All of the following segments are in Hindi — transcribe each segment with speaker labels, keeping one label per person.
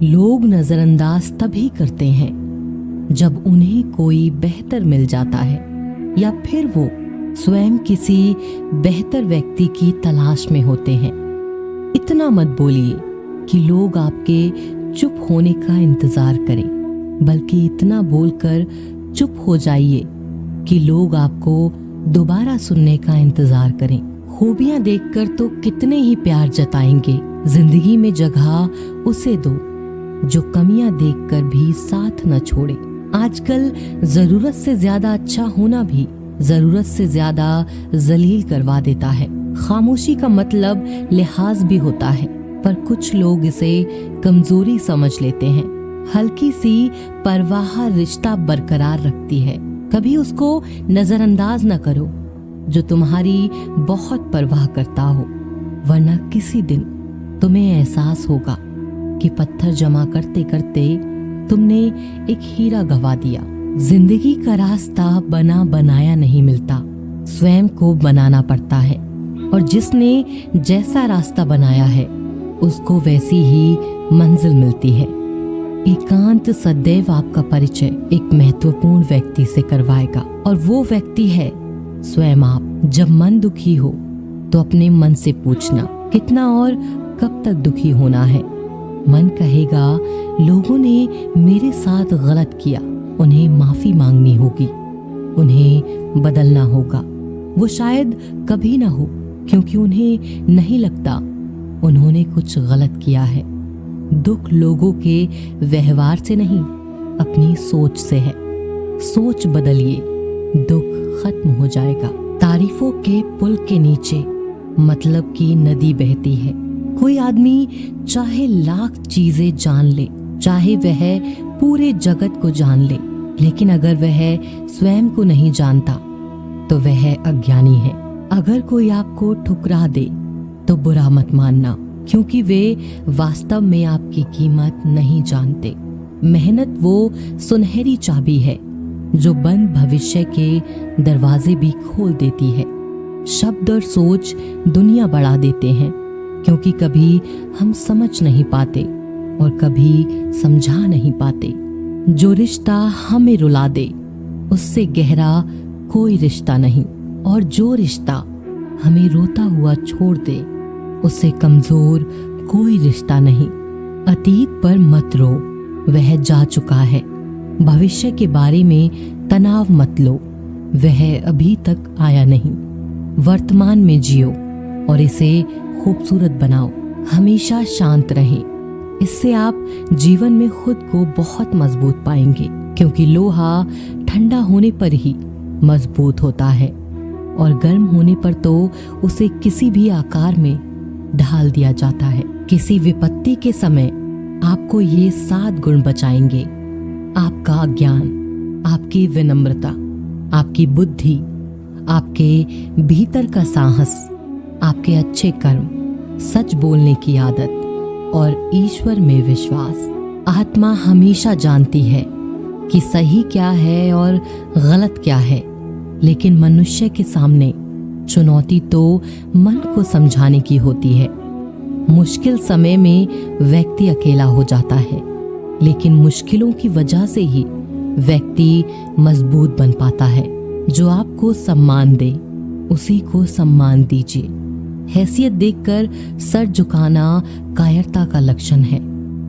Speaker 1: लोग नजरअंदाज तभी करते हैं जब उन्हें कोई बेहतर मिल जाता है या फिर वो स्वयं किसी बेहतर व्यक्ति की तलाश में होते हैं। इतना मत बोलिए कि लोग आपके चुप होने का इंतजार करें, बल्कि इतना बोलकर चुप हो जाइए कि लोग आपको दोबारा सुनने का इंतजार करें। खूबियां देखकर तो कितने ही प्यार जताएंगे, जिंदगी में जगह उसे दो जो कमियां देखकर भी साथ न छोड़े। आजकल जरूरत से ज्यादा अच्छा होना भी जरूरत से ज्यादा जलील करवा देता है। खामोशी का मतलब लिहाज भी होता है, पर कुछ लोग इसे कमजोरी समझ लेते हैं। हल्की सी परवाह रिश्ता बरकरार रखती है। कभी उसको नजरअंदाज न करो जो तुम्हारी बहुत परवाह करता हो, वरना किसी दिन तुम्हें एहसास होगा कि पत्थर जमा करते करते तुमने एक हीरा गंवा दिया। जिंदगी का रास्ता बना बनाया नहीं मिलता, स्वयं को बनाना पड़ता है, और जिसने जैसा रास्ता बनाया है उसको वैसी ही मंजिल मिलती है। एकांत सदैव आपका परिचय एक महत्वपूर्ण व्यक्ति से करवाएगा, और वो व्यक्ति है स्वयं आप। जब मन दुखी हो तो अपने मन से पूछना कितना और कब तक दुखी होना है। मन कहेगा लोगों ने मेरे साथ गलत किया, उन्हें माफी मांगनी होगी, उन्हें बदलना होगा। वो शायद कभी ना हो, क्योंकि उन्हें नहीं लगता उन्होंने कुछ गलत किया है। दुख लोगों के व्यवहार से नहीं, अपनी सोच से है। सोच बदलिए, दुख खत्म हो जाएगा। तारीफों के पुल के नीचे मतलब की नदी बहती है। कोई आदमी चाहे लाख चीजें जान ले, चाहे वह पूरे जगत को जान ले, लेकिन अगर वह स्वयं को नहीं जानता तो वह अज्ञानी है। अगर कोई आपको ठुकरा दे तो बुरा मत मानना, क्योंकि वे वास्तव में आपकी कीमत नहीं जानते। मेहनत वो सुनहरी चाबी है जो बंद भविष्य के दरवाजे भी खोल देती है। शब्द और सोच दुनिया बढ़ा देते हैं, क्योंकि कभी हम समझ नहीं पाते और कभी समझा नहीं पाते। जो रिश्ता हमें रुला दे उससे गहरा कोई रिश्ता नहीं, और जो रिश्ता हमें रोता हुआ छोड़ दे उससे कमजोर कोई रिश्ता नहीं। अतीत पर मत रो, वह जा चुका है। भविष्य के बारे में तनाव मत लो, वह अभी तक आया नहीं। वर्तमान में जियो और इसे खूबसूरत बनाओ। हमेशा शांत रहें, इससे आप जीवन में खुद को बहुत मजबूत पाएंगे, क्योंकि लोहा ठंडा होने पर ही मजबूत होता है, और गर्म होने पर तो उसे किसी भी आकार में ढाल दिया जाता है। किसी विपत्ति के समय आपको ये 7 गुण बचाएंगे: आपका ज्ञान, आपकी विनम्रता, आपकी बुद्धि, आपके भीतर का साहस, आपके अच्छे कर्म, सच बोलने की आदत और ईश्वर में विश्वास। आत्मा हमेशा जानती है कि सही क्या है और गलत क्या है, लेकिन मनुष्य के सामने चुनौती तो मन को समझाने की होती है। मुश्किल समय में व्यक्ति अकेला हो जाता है, लेकिन मुश्किलों की वजह से ही व्यक्ति मजबूत बन पाता है। जो आपको सम्मान दे उसी को सम्मान दीजिए। हैसियत देखकर सर झुकाना कायरता का लक्षण है।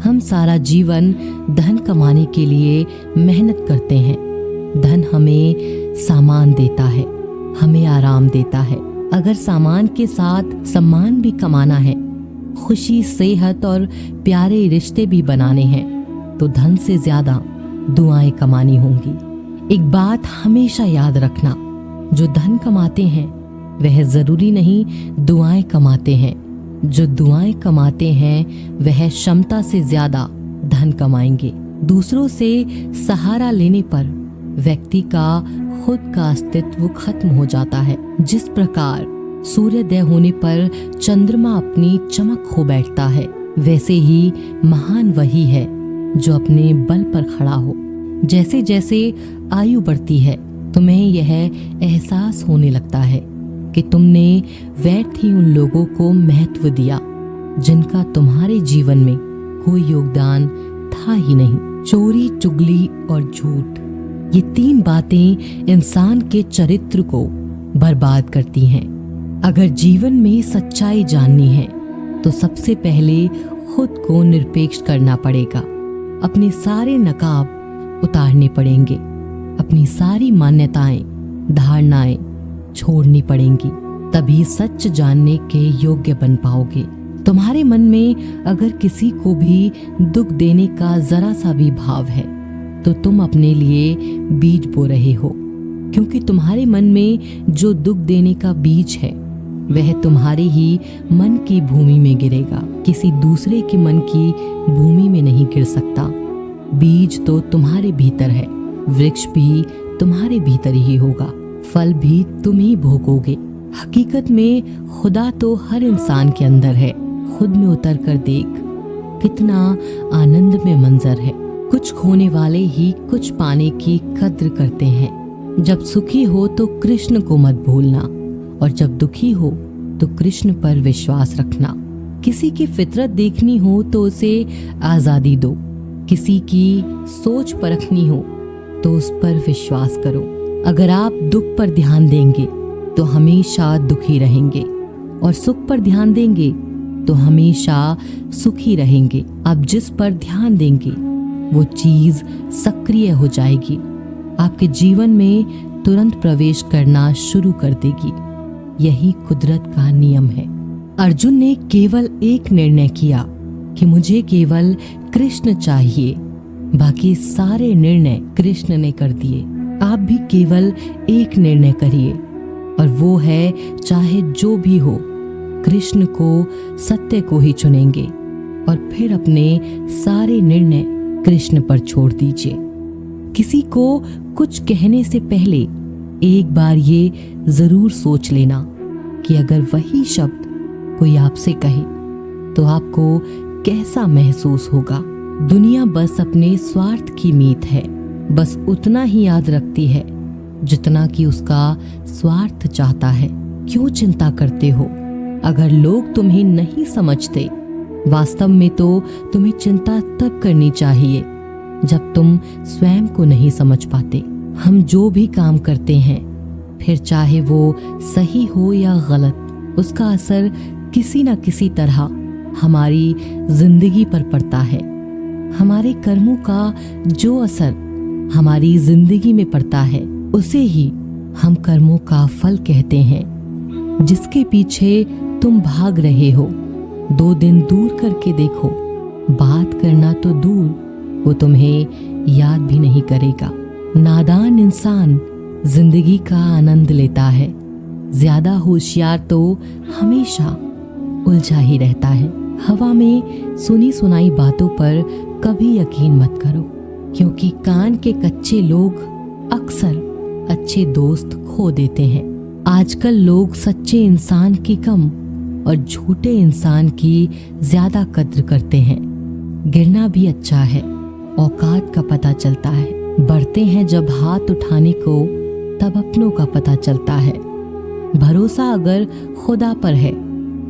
Speaker 1: हम सारा जीवन धन कमाने के लिए मेहनत करते हैं। धन हमें सामान देता है, हमें आराम देता है। अगर सामान के साथ सम्मान भी कमाना है, खुशी, सेहत और प्यारे रिश्ते भी बनाने हैं, तो धन से ज्यादा दुआएं कमानी होंगी। एक बात हमेशा याद रखना, जो धन कमाते हैं वह जरूरी नहीं दुआएं कमाते हैं। जो दुआएं कमाते हैं वह क्षमता से ज्यादा धन कमाएंगे। दूसरों से सहारा लेने पर व्यक्ति का खुद का अस्तित्व खत्म हो जाता है। जिस प्रकार सूर्योदय होने पर चंद्रमा अपनी चमक खो बैठता है, वैसे ही महान वही है जो अपने बल पर खड़ा हो। जैसे जैसे आयु बढ़ती है, तुम्हें यह एहसास होने लगता है कि तुमने व्यर्थ ही उन लोगों को महत्व दिया जिनका तुम्हारे जीवन में कोई योगदान था ही नहीं। चोरी, चुगली और झूठ, ये 3 बातें इंसान के चरित्र को बर्बाद करती हैं। अगर जीवन में सच्चाई जाननी है तो सबसे पहले खुद को निरपेक्ष करना पड़ेगा। अपने सारे नकाब उतारने पड़ेंगे, अपनी सारी मान्यताएं, धारणाएं छोड़नी पड़ेंगी, तभी सच जानने के योग्य बन पाओगे। तुम्हारे मन में अगर किसी को भी दुख देने का जरा सा भी भाव है तो तुम अपने लिए बीज बो रहे हो, क्योंकि तुम्हारे मन में जो दुख देने का बीज है वह तुम्हारे ही मन की भूमि में गिरेगा, किसी दूसरे के मन की भूमि में नहीं गिर सकता। बीज तो तुम्हारे भीतर है, वृक्ष भी तुम्हारे भीतर ही होगा, फल भी तुम ही भोगोगे। हकीकत में खुदा तो हर इंसान के अंदर है। खुद में उतर कर देख, कितना आनंदमय मंजर है। कुछ खोने वाले ही कुछ पाने की कद्र करते हैं। जब सुखी हो तो कृष्ण को मत भूलना, और जब दुखी हो तो कृष्ण पर विश्वास रखना। किसी की फितरत देखनी हो तो उसे आजादी दो, किसी की सोच परखनी हो तो उस पर विश्वास करो। अगर आप दुख पर ध्यान देंगे तो हमेशा दुखी रहेंगे, और सुख पर ध्यान देंगे तो हमेशा सुखी रहेंगे। आप जिस पर ध्यान देंगे वो चीज सक्रिय हो जाएगी, आपके जीवन में तुरंत प्रवेश करना शुरू कर देगी। यही कुदरत का नियम है। अर्जुन ने केवल एक निर्णय किया कि मुझे केवल कृष्ण चाहिए, बाकी सारे निर्णय कृष्ण ने कर दिए। आप भी केवल एक निर्णय करिए, और वो है चाहे जो भी हो, कृष्ण को, सत्य को ही चुनेंगे, और फिर अपने सारे निर्णय कृष्ण पर छोड़ दीजिए। किसी को कुछ कहने से पहले एक बार ये जरूर सोच लेना कि अगर वही शब्द कोई आपसे कहे तो आपको कैसा महसूस होगा। दुनिया बस अपने स्वार्थ की मीत है, बस उतना ही याद रखती है जितना कि उसका स्वार्थ चाहता है। क्यों चिंता करते हो? अगर लोग तुम्हें नहीं समझते, वास्तव में तो तुम्हें चिंता तब करनी चाहिए जब तुम स्वयं को नहीं समझ पाते। हम जो भी काम करते हैं, फिर चाहे वो सही हो या गलत, उसका असर किसी न किसी तरह हमारी जिंदगी पर पड़ता है। हमारे कर्मों का जो असर हमारी जिंदगी में पड़ता है, उसे ही हम कर्मों का फल कहते हैं। जिसके पीछे तुम भाग रहे हो, 2 दिन दूर करके देखो, बात करना तो दूर, वो तुम्हें याद भी नहीं करेगा। नादान इंसान जिंदगी का आनंद लेता है, ज्यादा होशियार तो हमेशा उलझा ही रहता है। हवा में सुनी सुनाई बातों पर कभी यकीन मत करो, क्योंकि कान के कच्चे लोग अक्सर अच्छे दोस्त खो देते हैं। आजकल लोग सच्चे इंसान की कम और झूठे इंसान की ज्यादा कद्र करते हैं। गिरना भी अच्छा है, औकात का पता चलता है। बढ़ते हैं जब हाथ उठाने को, तब अपनों का पता चलता है। भरोसा अगर खुदा पर है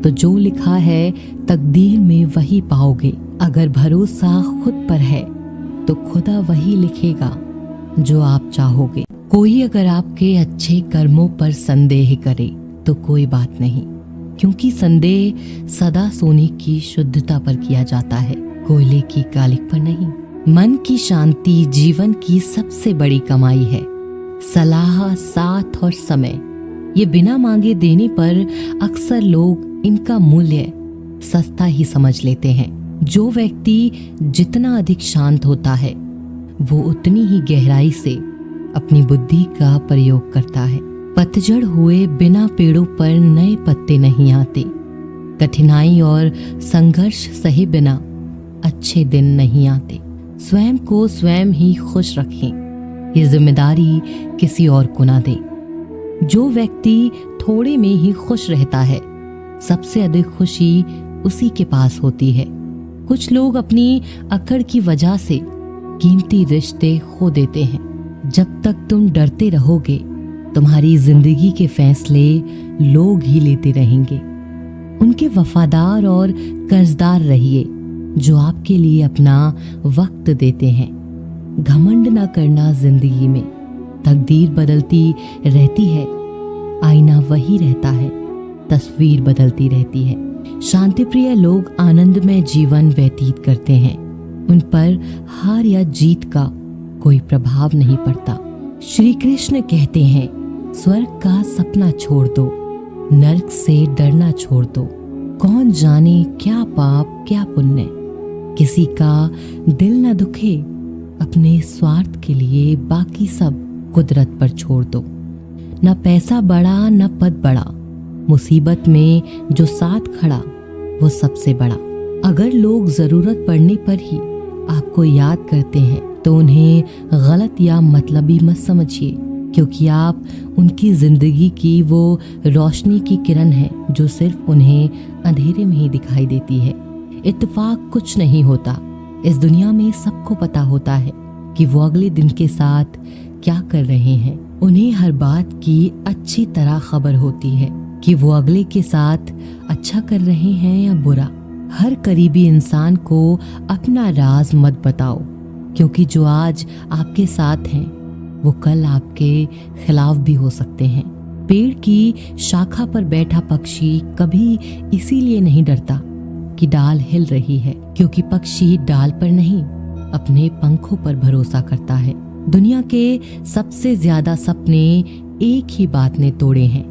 Speaker 1: तो जो लिखा है तकदीर में वही पाओगे। अगर भरोसा खुद पर है तो खुदा वही लिखेगा जो आप चाहोगे। कोई अगर आपके अच्छे कर्मों पर संदेह करे तो कोई बात नहीं, क्योंकि संदेह सदा सोने की शुद्धता पर किया जाता है, कोयले की कालिक पर नहीं। मन की शांति जीवन की सबसे बड़ी कमाई है। सलाह, साथ और समय, ये बिना मांगे देने पर अक्सर लोग इनका मूल्य सस्ता ही समझ लेते हैं। जो व्यक्ति जितना अधिक शांत होता है, वो उतनी ही गहराई से अपनी बुद्धि का प्रयोग करता है। पतझड़ हुए बिना पेड़ों पर नए पत्ते नहीं आते। कठिनाई और संघर्ष सहे बिना अच्छे दिन नहीं आते। स्वयं को स्वयं ही खुश रखें, ये जिम्मेदारी किसी और को ना दें। जो व्यक्ति थोड़े में ही खुश रहता है, सबसे अधिक खुशी उसी के पास होती है। कुछ लोग अपनी अकड़ की वजह से कीमती रिश्ते खो देते हैं। जब तक तुम डरते रहोगे, तुम्हारी जिंदगी के फैसले लोग ही लेते रहेंगे। उनके वफादार और कर्जदार रहिए, जो आपके लिए अपना वक्त देते हैं। घमंड ना करना जिंदगी में, तकदीर बदलती रहती है, आईना वही रहता है, तस्वीर बदलती रहती है। शांतिप्रिय लोग आनंदमय जीवन व्यतीत करते हैं, उन पर हार या जीत का कोई प्रभाव नहीं पड़ता। श्री कृष्ण कहते हैं, स्वर्ग का सपना छोड़ दो, नरक से डरना छोड़ दो। कौन जाने क्या पाप क्या पुण्य, किसी का दिल न दुखे, अपने स्वार्थ के लिए बाकी सब कुदरत पर छोड़ दो। न पैसा बड़ा न पद बड़ा, मुसीबत में जो साथ खड़ा वो सबसे बड़ा। अगर लोग जरूरत पड़ने पर ही आपको याद करते हैं तो उन्हें गलत या मतलबी मत समझिए, क्योंकि आप उनकी जिंदगी की वो रोशनी की किरण है जो सिर्फ उन्हें अंधेरे में ही दिखाई देती है। इत्तेफाक कुछ नहीं होता, इस दुनिया में सबको पता होता है कि वो अगले दिन के साथ क्या कर रहे हैं। उन्हें हर बात की अच्छी तरह खबर होती है कि वो अगले के साथ अच्छा कर रहे हैं या बुरा। हर करीबी इंसान को अपना राज मत बताओ, क्योंकि जो आज आपके साथ हैं वो कल आपके खिलाफ भी हो सकते हैं। पेड़ की शाखा पर बैठा पक्षी कभी इसीलिए नहीं डरता कि डाल हिल रही है, क्योंकि पक्षी डाल पर नहीं अपने पंखों पर भरोसा करता है। दुनिया के सबसे ज्यादा सपने एक ही बात ने तोड़े हैं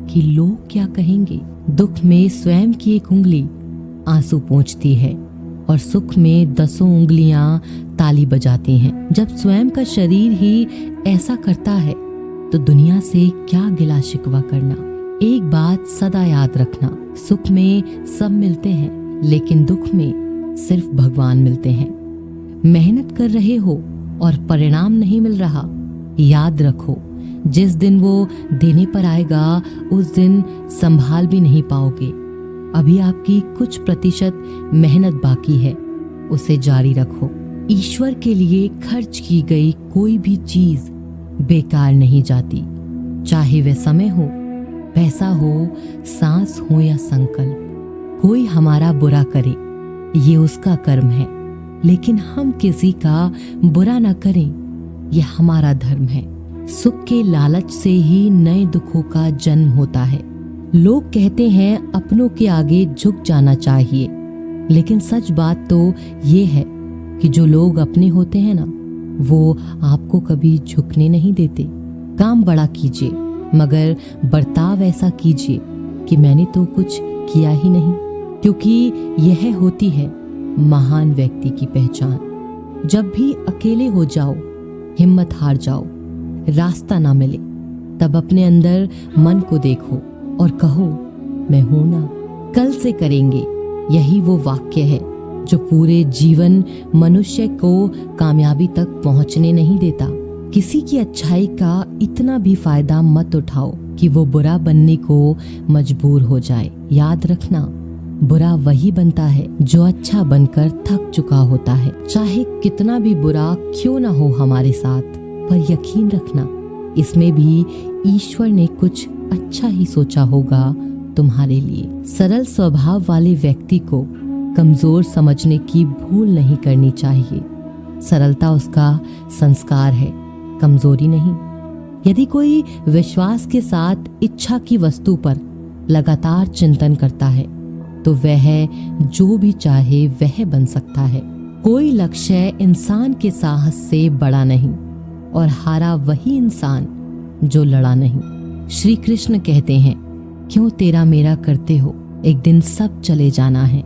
Speaker 1: कि लोग क्या कहेंगे। दुख में स्वयं की एक उंगली आंसू पोंछती है और सुख में 10 उंगलियां ताली बजाती हैं। जब स्वयं का शरीर ही ऐसा करता है तो दुनिया से क्या गिला शिकवा करना। एक बात सदा याद रखना, सुख में सब मिलते हैं लेकिन दुख में सिर्फ भगवान मिलते हैं। मेहनत कर रहे हो और परिणाम नहीं मिल रहा, याद रखो जिस दिन वो देने पर आएगा उस दिन संभाल भी नहीं पाओगे। अभी आपकी कुछ प्रतिशत मेहनत बाकी है, उसे जारी रखो। ईश्वर के लिए खर्च की गई कोई भी चीज बेकार नहीं जाती, चाहे वह समय हो, पैसा हो, सांस हो या संकल्प। कोई हमारा बुरा करे ये उसका कर्म है, लेकिन हम किसी का बुरा न करें ये हमारा धर्म है। सुख के लालच से ही नए दुखों का जन्म होता है। लोग कहते हैं अपनों के आगे झुक जाना चाहिए, लेकिन सच बात तो ये है कि जो लोग अपने होते हैं ना, वो आपको कभी झुकने नहीं देते। काम बड़ा कीजिए मगर बर्ताव ऐसा कीजिए कि मैंने तो कुछ किया ही नहीं, क्योंकि यह होती है महान व्यक्ति की पहचान। जब भी अकेले हो जाओ, हिम्मत हार जाओ, रास्ता ना मिले, तब अपने अंदर मन को देखो और कहो मैं हूं ना, कल से करेंगे। यही वो वाक्य है जो पूरे जीवन मनुष्य को कामयाबी तक पहुंचने नहीं देता। किसी की अच्छाई का इतना भी फायदा मत उठाओ कि वो बुरा बनने को मजबूर हो जाए। याद रखना, बुरा वही बनता है जो अच्छा बनकर थक चुका होता है। चाहे कितना भी बुरा क्यों ना हो हमारे साथ, पर यकीन रखना इसमें भी ईश्वर ने कुछ अच्छा ही सोचा होगा तुम्हारे लिए। सरल स्वभाव वाले व्यक्ति को कमजोर समझने की भूल नहीं करनी चाहिए। सरलता उसका संस्कार है, कमजोरी नहीं। यदि कोई विश्वास के साथ इच्छा की वस्तु पर लगातार चिंतन करता है तो वह जो भी चाहे वह बन सकता है। कोई लक्ष्य इंसान के साहस से बड़ा नहीं और हारा वही इंसान जो लड़ा नहीं। श्री कृष्ण कहते हैं, क्यों तेरा मेरा करते हो, एक दिन सब चले जाना है।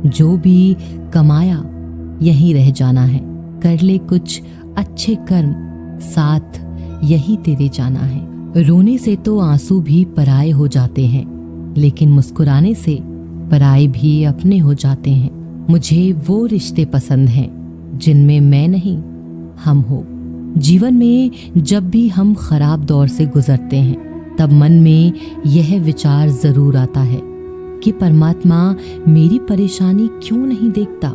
Speaker 1: जो भी कमाया यहीं रह जाना है। कर ले कुछ अच्छे कर्म, साथ यही तेरे जाना है। रोने से तो आंसू भी पराये हो जाते हैं, लेकिन मुस्कुराने से पराये भी अपने हो जाते हैं। मुझे वो रिश्ते पसंद हैं जिनमें मैं नहीं हम हो। जीवन में जब भी हम खराब दौर से गुजरते हैं तब मन में यह विचार जरूर आता है कि परमात्मा मेरी परेशानी क्यों नहीं देखता,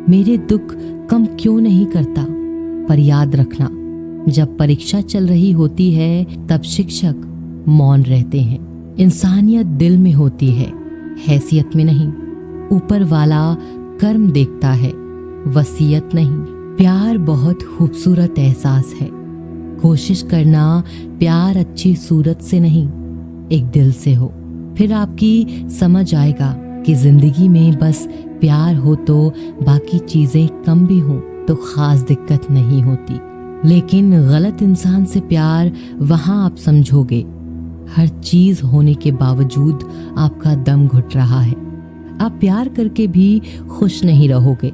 Speaker 1: मेरे दुख कम क्यों नहीं करता। पर याद रखना, जब परीक्षा चल रही होती है तब शिक्षक मौन रहते हैं। इंसानियत दिल में होती है, हैसियत में नहीं। ऊपर वाला कर्म देखता है, वसीयत नहीं। प्यार बहुत खूबसूरत एहसास है। कोशिश करना प्यार अच्छी सूरत से नहीं, एक दिल से हो। फिर आपकी समझ आएगा कि जिंदगी में बस प्यार हो तो बाकी चीजें कम भी हो तो खास दिक्कत नहीं होती। लेकिन गलत इंसान से प्यार वहां आप समझोगे हर चीज होने के बावजूद आपका दम घुट रहा है। आप प्यार करके भी खुश नहीं रहोगे,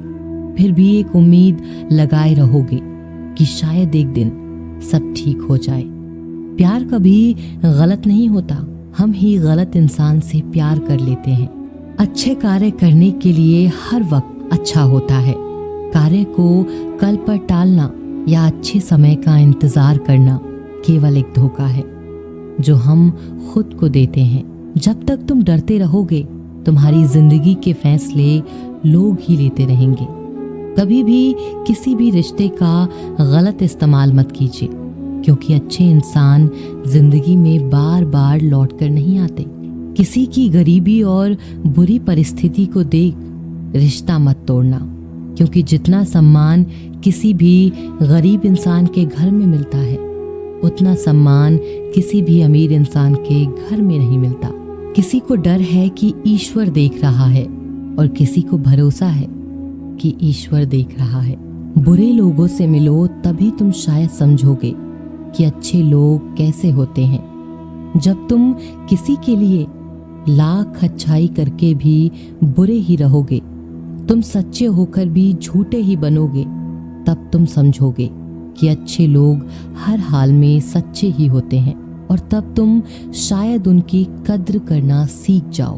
Speaker 1: फिर भी एक उम्मीद लगाए रहोगे कि शायद एक दिन सब ठीक हो जाए। प्यार कभी गलत नहीं होता, हम ही गलत इंसान से प्यार कर लेते हैं। अच्छे कार्य करने के लिए हर वक्त अच्छा होता है। कार्य को कल पर टालना या अच्छे समय का इंतजार करना केवल एक धोखा है जो हम खुद को देते हैं। जब तक तुम डरते रहोगे, तुम्हारी जिंदगी के फैसले लोग ही लेते रहेंगे। कभी भी किसी भी रिश्ते का गलत इस्तेमाल मत कीजिए, क्योंकि अच्छे इंसान जिंदगी में बार बार लौट कर नहीं आते। किसी की गरीबी और बुरी परिस्थिति को देख रिश्ता मत तोड़ना, क्योंकि जितना सम्मान किसी भी गरीब इंसान के घर में मिलता है, उतना सम्मान किसी भी अमीर इंसान के घर में नहीं मिलता। किसी को डर है कि ईश्वर देख रहा है और किसी को भरोसा है कि ईश्वर देख रहा है। बुरे लोगों से मिलो तभी तुम शायद समझोगे कि अच्छे लोग कैसे होते हैं। जब तुम किसी के लिए लाख अच्छाई करके भी बुरे ही रहोगे, तुम सच्चे होकर भी झूठे ही बनोगे, तब तुम समझोगे कि अच्छे लोग हर हाल में सच्चे ही होते हैं, और तब तुम शायद उनकी कद्र करना सीख जाओ।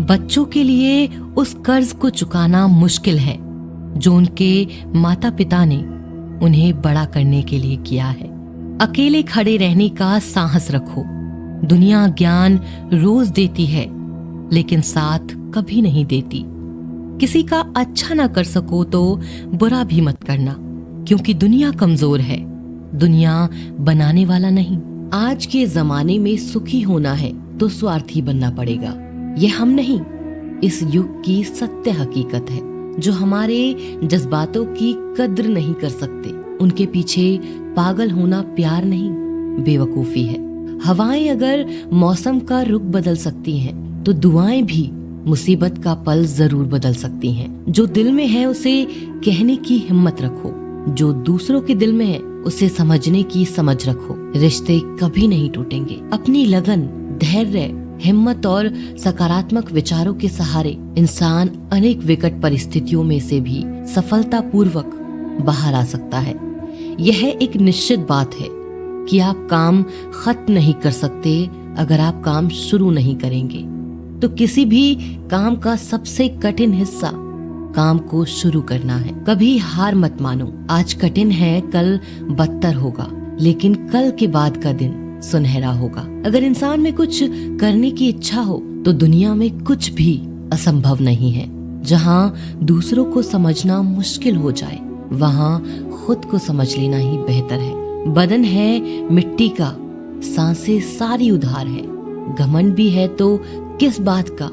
Speaker 1: बच्चों के लिए उस कर्ज को चुकाना मुश्किल है जो उनके माता पिता ने उन्हें बड़ा करने के लिए किया है। अकेले खड़े रहने का साहस रखो। दुनिया ज्ञान रोज देती है, लेकिन साथ कभी नहीं देती। किसी का अच्छा ना कर सको तो बुरा भी मत करना, क्योंकि दुनिया कमजोर है, दुनिया बनाने वाला नहीं। आज के जमाने में सुखी होना है तो स्वार्थी बनना पड़ेगा। यह हम नहीं, इस युग की सत्य हकीकत है। जो हमारे जज्बातों की कद्र नहीं कर सकते, उनके पीछे पागल होना प्यार नहीं, बेवकूफी है। हवाएं अगर मौसम का रुख बदल सकती हैं, तो दुआएं भी मुसीबत का पल जरूर बदल सकती हैं। जो दिल में है उसे कहने की हिम्मत रखो, जो दूसरों के दिल में है उसे समझने की समझ रखो। रिश्ते कभी नहीं टूटेंगे। अपनी लगन, धैर्य, हिम्मत और सकारात्मक विचारों के सहारे इंसान अनेक विकट परिस्थितियों में से भी सफलतापूर्वक बाहर आ सकता है। यह एक निश्चित बात है कि आप काम खत्म नहीं कर सकते अगर आप काम शुरू नहीं करेंगे। तो किसी भी काम का सबसे कठिन हिस्सा काम को शुरू करना है। कभी हार मत मानो। आज कठिन है, कल बदतर होगा, लेकिन कल के बाद का दिन सुनहरा होगा। अगर इंसान में कुछ करने की इच्छा हो तो दुनिया में कुछ भी असंभव नहीं है। जहाँ दूसरों को समझना मुश्किल हो जाए, वहाँ खुद को समझ लेना ही बेहतर है। बदन है मिट्टी का, सांसें सारी उधार है। घमंड भी है तो किस बात का,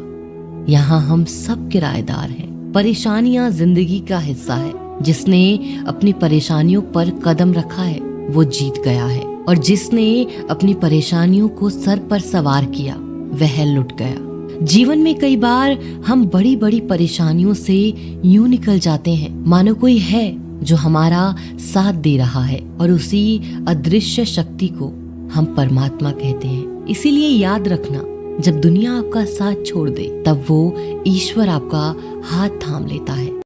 Speaker 1: यहाँ हम सब किराएदार हैं। परेशानियां जिंदगी का हिस्सा है। जिसने अपनी परेशानियों पर कदम रखा है वो जीत गया है, और जिसने अपनी परेशानियों को सर पर सवार किया वह लुट गया। जीवन में कई बार हम बड़ी बड़ी परेशानियों से यूं निकल जाते हैं मानो कोई है जो हमारा साथ दे रहा है, और उसी अदृश्य शक्ति को हम परमात्मा कहते हैं। इसीलिए याद रखना, जब दुनिया आपका साथ छोड़ दे तब वो ईश्वर आपका हाथ थाम लेता है।